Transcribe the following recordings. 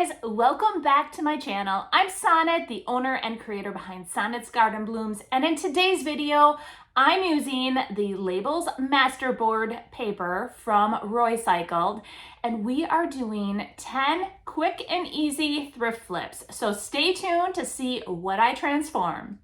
guys, welcome back to my channel. I'm Sonnet, the owner and creator behind Sonnet's Garden Blooms, and in today's video I'm using the Label Masterboard paper from Roycycled, and we are doing 10 quick and easy thrift flips. So stay tuned to see what I transform.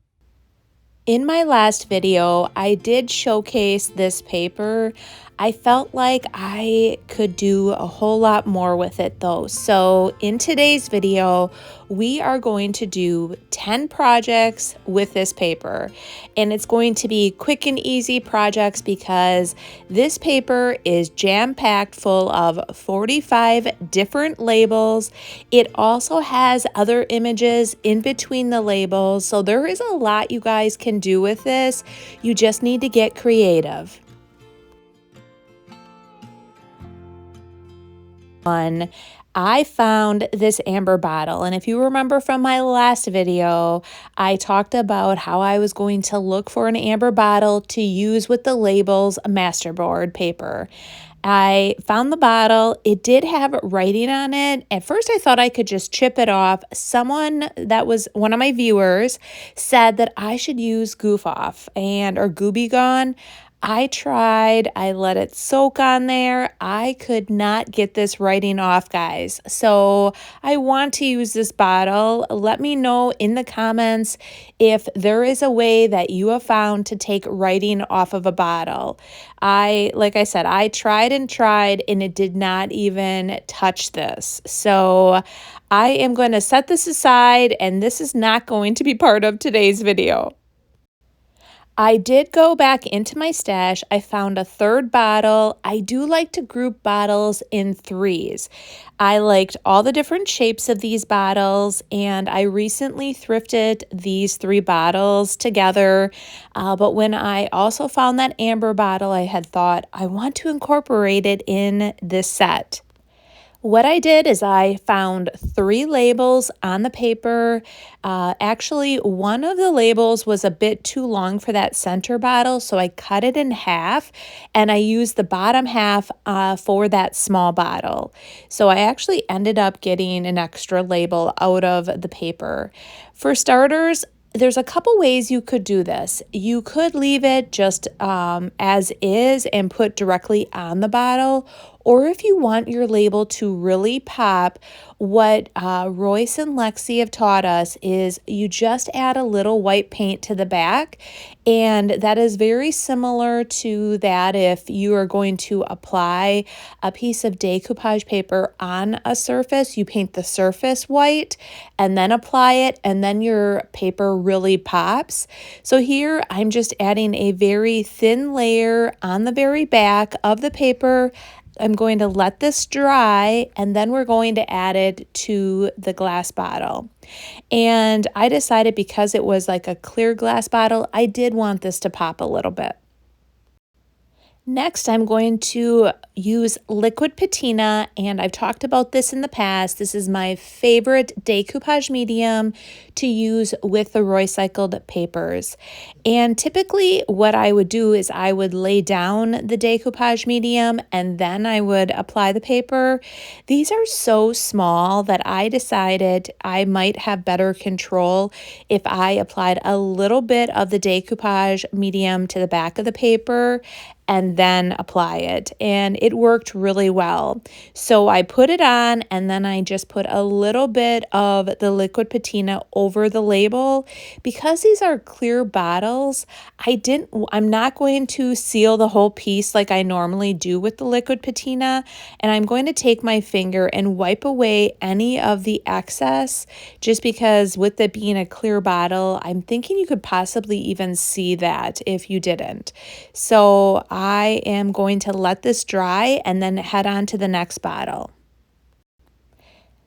In my last video, I did showcase this paper. I felt like I could do a whole lot more with it though. So in today's video, we are going to do 10 projects with this paper. And it's going to be quick and easy projects because this paper is jam-packed full of 45 different labels. It also has other images in between the labels. So there is a lot you guys can do with this. You just need to get creative. I found this amber bottle, and if you remember from my last video, I talked about how I was going to look for an amber bottle to use with the Label Masterboard paper. I found the bottle. It did have writing on it. At first I thought I could just chip it off. Someone that was one of my viewers said that I should use Goof Off or Gooby Gone. I tried, I let it soak on there. I could not get this writing off, guys. So I want to use this bottle. Let me know in the comments if there is a way that you have found to take writing off of a bottle. Like I said, I tried and it did not even touch this. So I am going to set this aside, and this is not going to be part of today's video. I did go back into my stash. I found a third bottle. I do like to group bottles in threes. I liked all the different shapes of these bottles, and I recently thrifted these 3 bottles together. But when I also found that amber bottle, I had thought I want to incorporate it in this set. What I did is I found 3 labels on the paper. Actually, one of the labels was a bit too long for that center bottle, so I cut it in half, and I used the bottom half for that small bottle. So I actually ended up getting an extra label out of the paper. For starters, there's a couple ways you could do this. You could leave it just as is and put directly on the bottle, or if you want your label to really pop, what Royce and Lexi have taught us is you just add a little white paint to the back, and that is very similar to that if you are going to apply a piece of decoupage paper on a surface. You paint the surface white and then apply it, and then your paper really pops. So here I'm just adding a very thin layer on the very back of the paper. I'm going to let this dry, and then we're going to add it to the glass bottle. And I decided because it was like a clear glass bottle, I did want this to pop a little bit. Next, I'm going to use liquid patina, and I've talked about this in the past. This is my favorite decoupage medium to use with the Roycycled papers. And typically what I would do is I would lay down the decoupage medium and then I would apply the paper. These are so small that I decided I might have better control if I applied a little bit of the decoupage medium to the back of the paper and then apply it, and it worked really well. So I put it on, and then I just put a little bit of the liquid patina over the label. Because these are clear bottles, I'm not going to seal the whole piece like I normally do with the liquid patina, and I'm going to take my finger and wipe away any of the excess, just because with it being a clear bottle, I'm thinking you could possibly even see that if you didn't. So I am going to let this dry and then head on to the next bottle.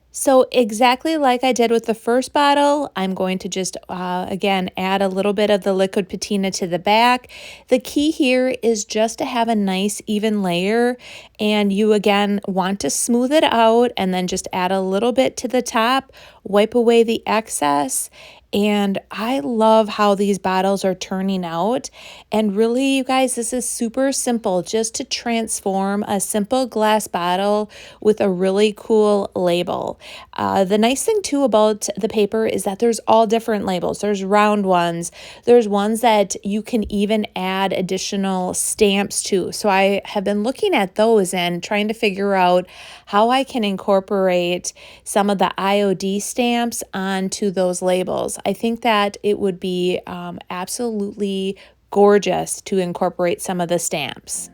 So exactly like I did with the first bottle, I'm going to just, again, add a little bit of the liquid patina to the back. The key here is just to have a nice even layer, and you, again, want to smooth it out and then just add a little bit to the top, wipe away the excess, And I love how these bottles are turning out. And really, you guys, this is super simple, just to transform a simple glass bottle with a really cool label. The nice thing too about the paper is that there's all different labels. There's round ones. There's ones that you can even add additional stamps to. So I have been looking at those and trying to figure out how I can incorporate some of the IOD stamps onto those labels. I think that it would be absolutely gorgeous to incorporate some of the stamps.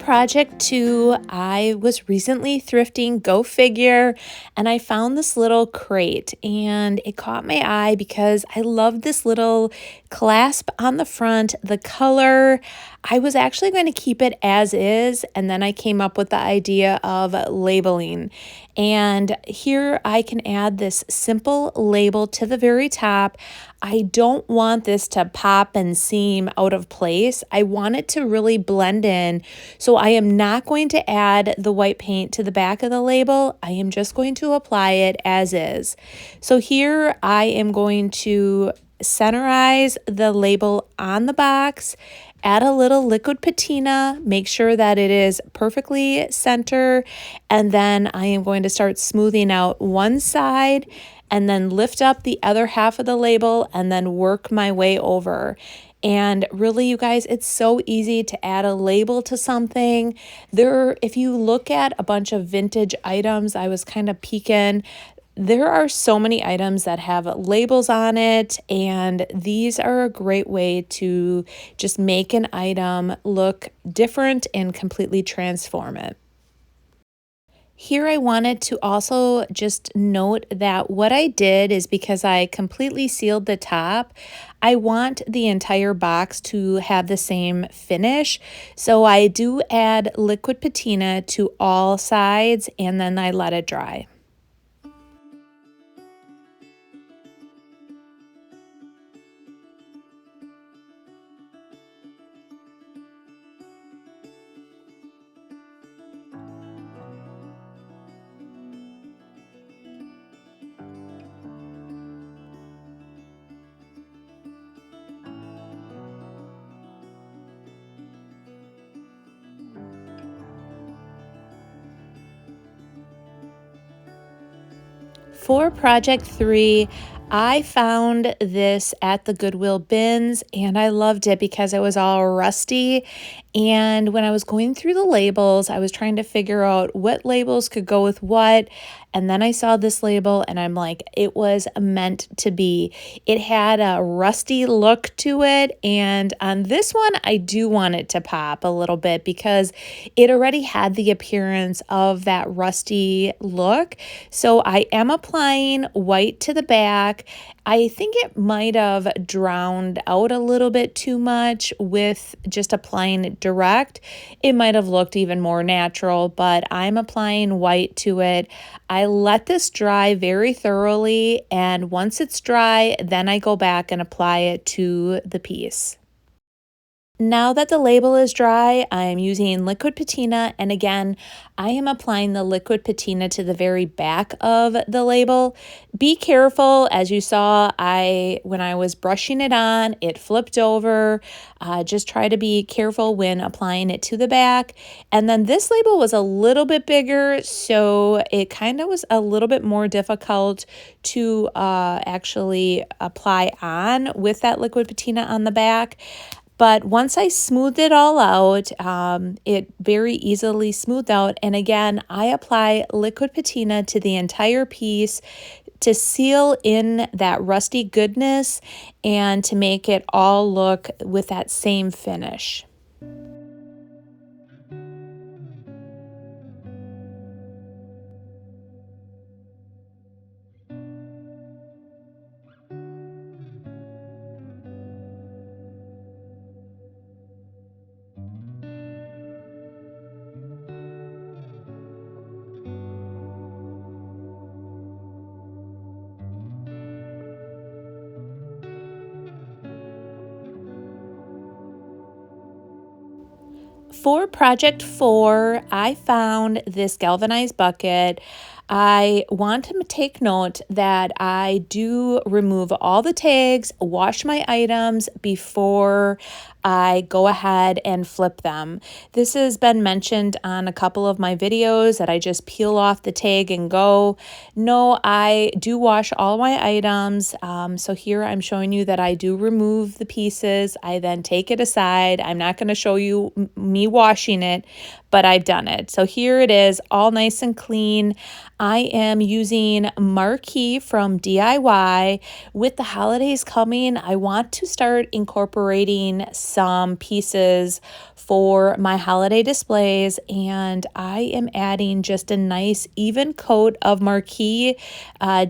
Project 2, I was recently thrifting, go figure, and I found this little crate and it caught my eye because I love this little clasp on the front, the color. I was actually going to keep it as is, and then I came up with the idea of labeling. And here I can add this simple label to the very top. I don't want this to pop and seem out of place. I want it to really blend in. So I am not going to add the white paint to the back of the label. I am just going to apply it as is. So here I am going to centerize the label on the box, add a little liquid patina, make sure that it is perfectly center, and then I am going to start smoothing out one side and then lift up the other half of the label and then work my way over. And really, you guys, it's so easy to add a label to something. If you look at a bunch of vintage items, I was kind of peeking. There are so many items that have labels on it, and these are a great way to just make an item look different and completely transform it. Here I wanted to also just note that what I did is because I completely sealed the top, I want the entire box to have the same finish. So I do add liquid patina to all sides and then I let it dry. For project 3, I found this at the Goodwill bins and I loved it because it was all rusty. And when I was going through the labels, I was trying to figure out what labels could go with what. And then I saw this label and I'm like, it was meant to be. It had a rusty look to it. And on this one, I do want it to pop a little bit because it already had the appearance of that rusty look. So I am applying white to the back. I think it might have drowned out a little bit too much with just applying it direct. It might have looked even more natural, but I'm applying white to it. I let this dry very thoroughly, and once it's dry, then I go back and apply it to the piece. Now that the label is dry, I'm using liquid patina, and again, I am applying the liquid patina to the very back of the label. Be careful, as you saw, when I was brushing it on, it flipped over. Just try to be careful when applying it to the back. And then this label was a little bit bigger, so it kind of was a little bit more difficult to actually apply on with that liquid patina on the back. But once I smoothed it all out, it very easily smoothed out. And again, I apply liquid patina to the entire piece to seal in that rusty goodness and to make it all look with that same finish. For project 4, I found this galvanized bucket. I want to take note that I do remove all the tags, wash my items before I go ahead and flip them. This has been mentioned on a couple of my videos that I just peel off the tag and go. No, I do wash all my items. So here I'm showing you that I do remove the pieces. I then take it aside. I'm not going to show you me washing it, but I've done it. So here it is, all nice and clean. I am using Marquee from DIY. With the holidays coming, I want to start incorporating some pieces for my holiday displays, and I am adding just a nice even coat of Marquee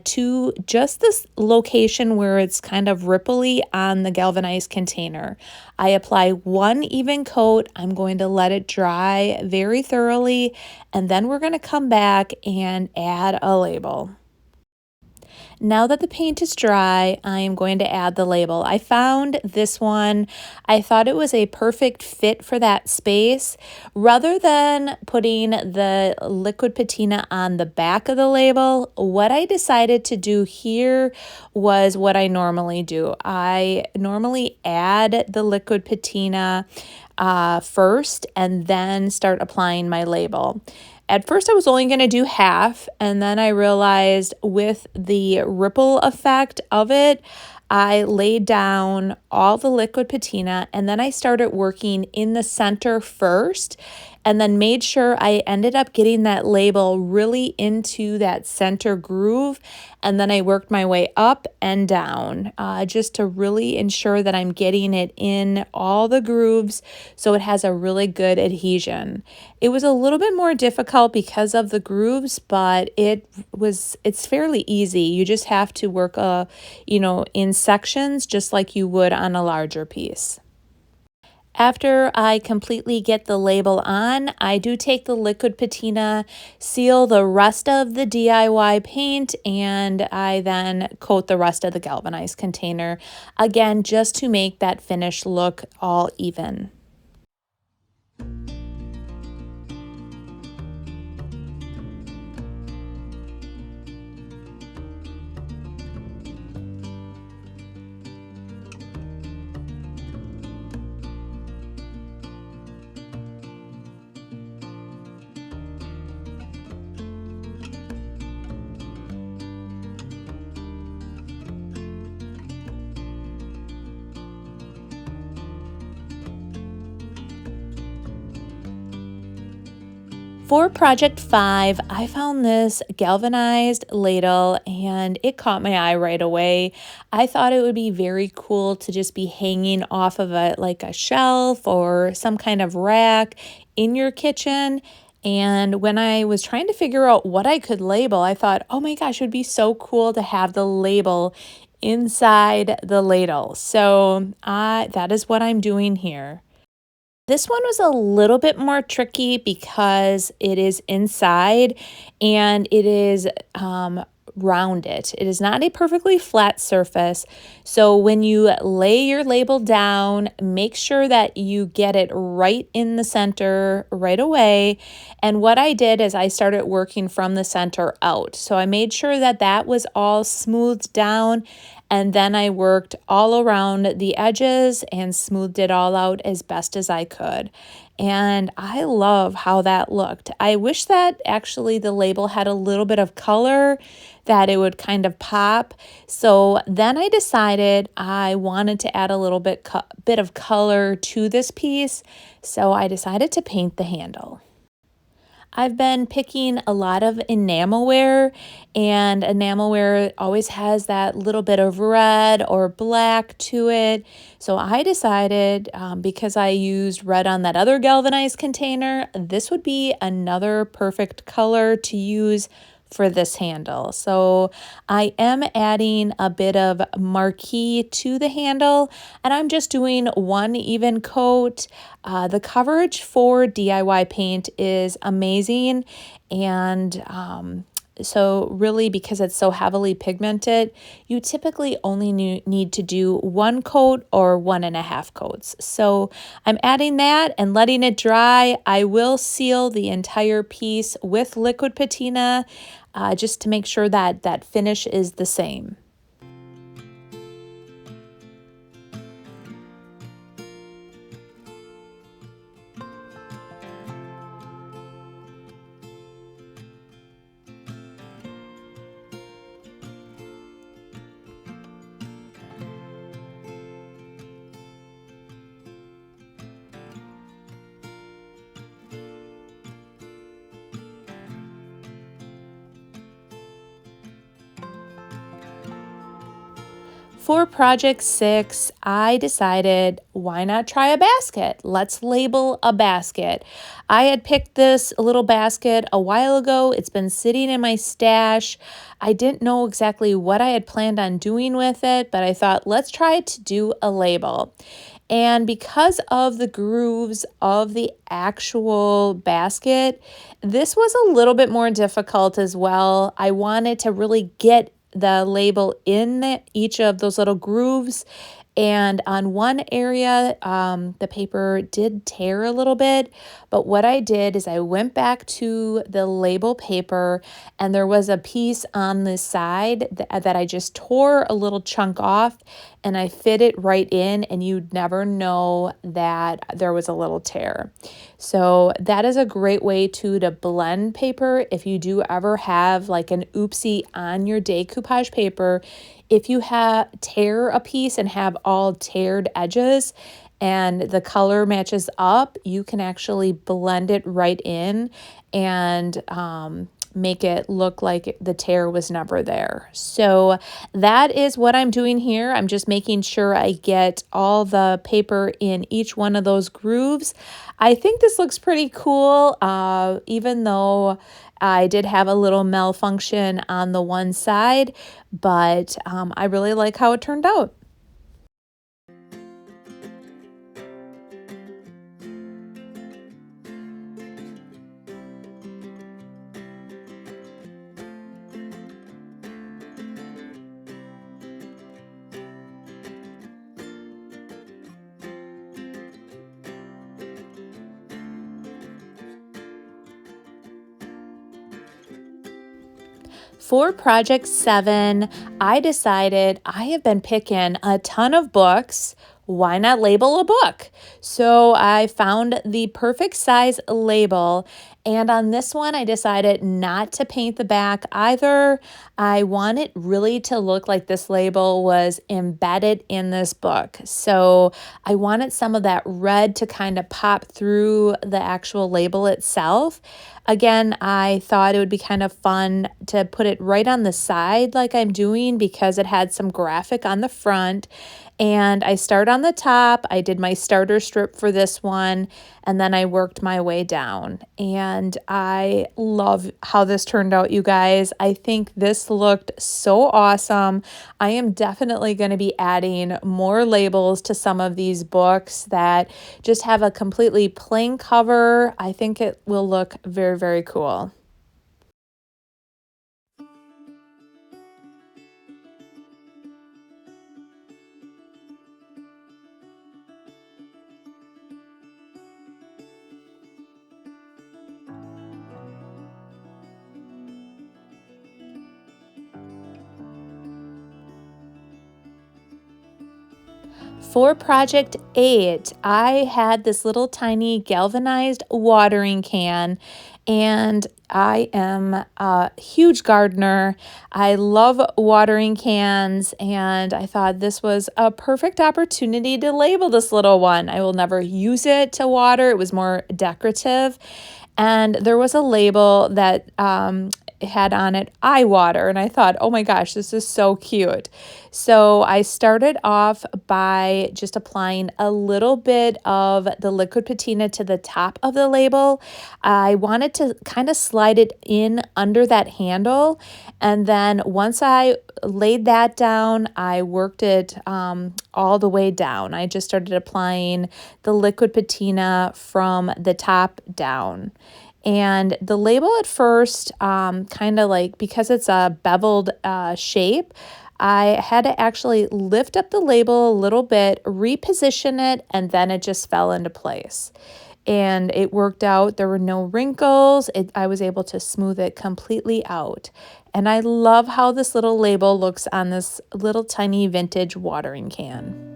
to just this location where it's kind of ripply on the galvanized container. I apply one even coat. I'm going to let it dry very thoroughly, and then we're going to come back and add a label. Now that the paint is dry, I am going to add the label. I found this one. I thought it was a perfect fit for that space. Rather than putting the liquid patina on the back of the label, what I decided to do here was what I normally do. I normally add the liquid patina first and then start applying my label. At first I was only going to do half, and then I realized with the ripple effect of it, I laid down all the liquid patina, and then I started working in the center first, and then made sure I ended up getting that label really into that center groove, and then I worked my way up and down just to really ensure that I'm getting it in all the grooves so it has a really good adhesion. It was a little bit more difficult because of the grooves, but it's fairly easy. You just have to work in sections just like you would on a larger piece. After I completely get the label on, I do take the liquid patina, seal the rest of the DIY paint, and I then coat the rest of the galvanized container, again, just to make that finish look all even. For project 5, I found this galvanized ladle and it caught my eye right away. I thought it would be very cool to just be hanging off of like a shelf or some kind of rack in your kitchen. And when I was trying to figure out what I could label, I thought, oh my gosh, it would be so cool to have the label inside the ladle. So that is what I'm doing here. This one was a little bit more tricky because it is inside and it is rounded. It is not a perfectly flat surface. So when you lay your label down, make sure that you get it right in the center right away. And what I did is I started working from the center out. So I made sure that that was all smoothed down, and then I worked all around the edges and smoothed it all out as best as I could. And I love how that looked. I wish that actually the label had a little bit of color, that it would kind of pop. So then I decided I wanted to add a little bit of color to this piece. So I decided to paint the handle. I've been picking a lot of enamelware, and enamelware always has that little bit of red or black to it. So I decided, because I used red on that other galvanized container, this would be another perfect color to use for this handle. So I am adding a bit of Marquee to the handle, and I'm just doing one even coat. The coverage for DIY paint is amazing, and So really, because it's so heavily pigmented, you typically only need to do 1 coat or 1.5 coats. So I'm adding that and letting it dry. I will seal the entire piece with liquid patina just to make sure that that finish is the same. For project 6, I decided, why not try a basket? Let's label a basket. I had picked this little basket a while ago. It's been sitting in my stash. I didn't know exactly what I had planned on doing with it, but I thought, let's try to do a label. And because of the grooves of the actual basket, this was a little bit more difficult as well. I wanted to really get the label in each of those little grooves. And on one area, the paper did tear a little bit, but what I did is I went back to the label paper and there was a piece on the side that I just tore a little chunk off and I fit it right in, and you'd never know that there was a little tear. So that is a great way to blend paper if you do ever have like an oopsie on your decoupage paper. If you tear a piece and have all teared edges and the color matches up, you can actually blend it right in and make it look like the tear was never there. So that is what I'm doing here. I'm just making sure I get all the paper in each one of those grooves. I think this looks pretty cool, even though I did have a little malfunction on the one side, but I really like how it turned out. For project 7, I decided I have been picking a ton of books. Why not label a book? So I found the perfect size label, and on this one, I decided not to paint the back either. I want it really to look like this label was embedded in this book. So I wanted some of that red to kind of pop through the actual label itself. Again, I thought it would be kind of fun to put it right on the side like I'm doing because it had some graphic on the front. And I start on the top. I did my starter strip for this one, and then I worked my way down. And I love how this turned out, you guys. I think this looked so awesome. I am definitely going to be adding more labels to some of these books that just have a completely plain cover. I think it will look very, very cool. For project 8, I had this little tiny galvanized watering can, and I am a huge gardener. I love watering cans, and I thought this was a perfect opportunity to label this little one. I will never use it to water. It was more decorative. And there was a label that had on it eye water, and I thought, oh my gosh, this is so cute. So I started off by just applying a little bit of the liquid patina to the top of the label. I wanted to kind of slide it in under that handle, and then once I laid that down, I worked it all the way down. I just started applying the liquid patina from the top down. And the label at first, kind of like, because it's a beveled shape, I had to actually lift up the label a little bit, reposition it, and then it just fell into place. And it worked out. There were no wrinkles. I was able to smooth it completely out. And I love how this little label looks on this little tiny vintage watering can.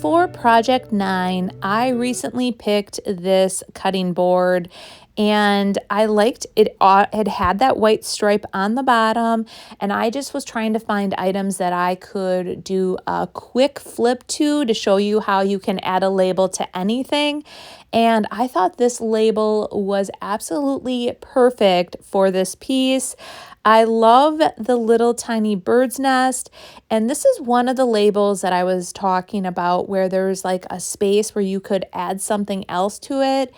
For project 9, I recently picked this cutting board and I liked it. It had that white stripe on the bottom, and I just was trying to find items that I could do a quick flip to show you how you can add a label to anything. And I thought this label was absolutely perfect for this piece. I love the little tiny bird's nest. And this is one of the labels that I was talking about where there's like a space where you could add something else to it.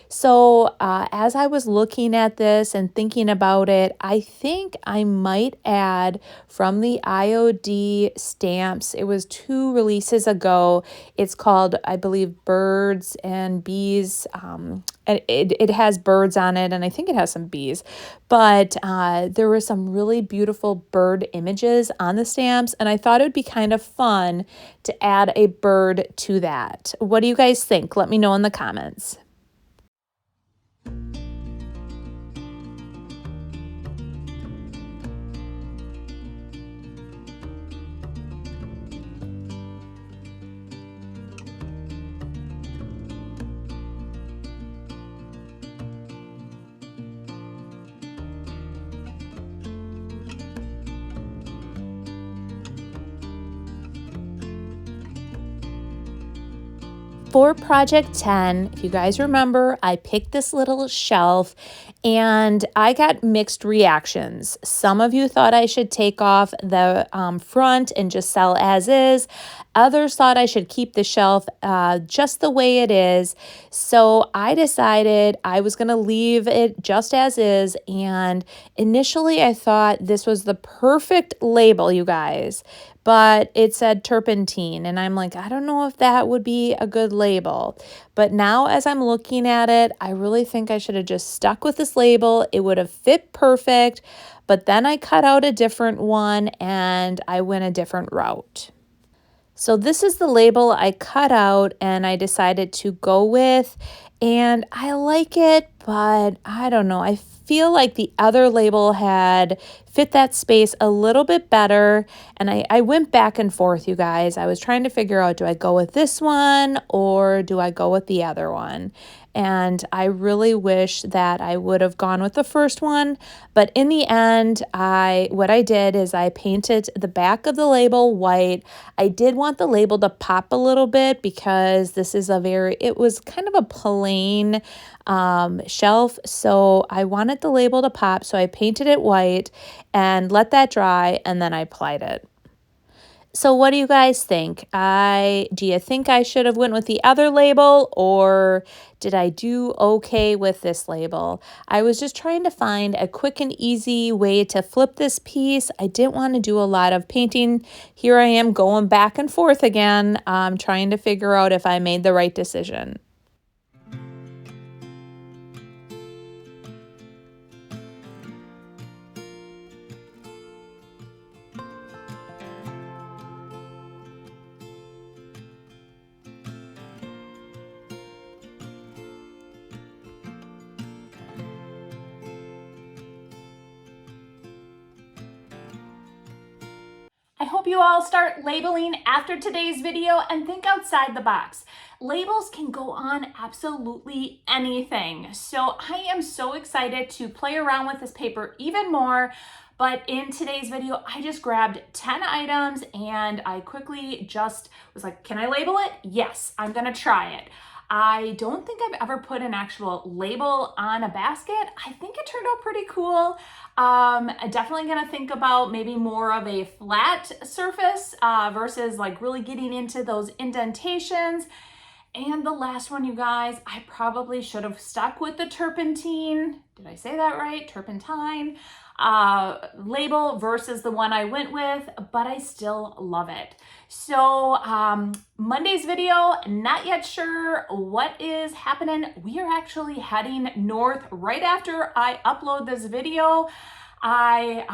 So as I was looking at this and thinking about it, I think I might add from the IOD stamps. It was 2 releases ago. It's called, I believe, Birds and Bees. It has birds on it, and I think it has some bees. But there were some really beautiful bird images on the stamps, and I thought it would be kind of fun to add a bird to that. What do you guys think? Let me know in the comments. For project 10, if you guys remember, I picked this little shelf and I got mixed reactions. Some of you thought I should take off the front and just sell as is. Others thought I should keep the shelf just the way it is. So I decided I was going to leave it just as is. And initially I thought this was the perfect label, you guys. But it said turpentine, and I'm like, I don't know if that would be a good label. But now as I'm looking at it, I really think I should have just stuck with this label. It would have fit perfect, but then I cut out a different one and I went a different route. So this is the label I cut out and I decided to go with, and I like it, but I don't know. I feel like the other label had fit that space a little bit better, and I went back and forth, you guys. I was trying to figure out, do I go with this one or do I go with the other one? And I really wish that I would have gone with the first one, but in the end, what I did is I painted the back of the label white. I did want the label to pop a little bit because this is it was kind of a plain shelf, so I wanted the label to pop, so I painted it white and let that dry, and then I applied it. So what do you guys think? Do you think I should have went with the other label, or did I do okay with this label? I was just trying to find a quick and easy way to flip this piece. I didn't want to do a lot of painting. Here I am going back and forth again, trying to figure out if I made the right decision. I hope you all start labeling after today's video and think outside the box. Labels can go on absolutely anything. So I am so excited to play around with this paper even more. But in today's video, I just grabbed 10 items and I quickly just was like, can I label it? Yes, I'm gonna try it. I don't think I've ever put an actual label on a basket. I think it turned out pretty cool. Definitely gonna think about maybe more of a flat surface versus like really getting into those indentations. And the last one, you guys, I probably should have stuck with the turpentine. Did I say that right? Turpentine label versus the one I went with, but I still love it. So Monday's video, not yet sure what is happening. We are actually heading north right after I upload this video. I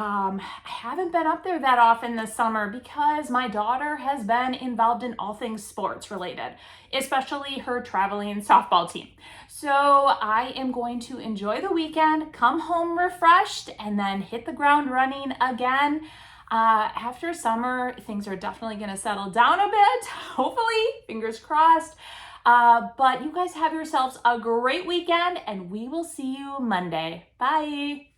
haven't been up there that often this summer because my daughter has been involved in all things sports related, especially her traveling softball team. So I am going to enjoy the weekend, come home refreshed, and then hit the ground running again. After summer, things are definitely going to settle down a bit, hopefully, fingers crossed. But you guys have yourselves a great weekend, and we will see you Monday. Bye.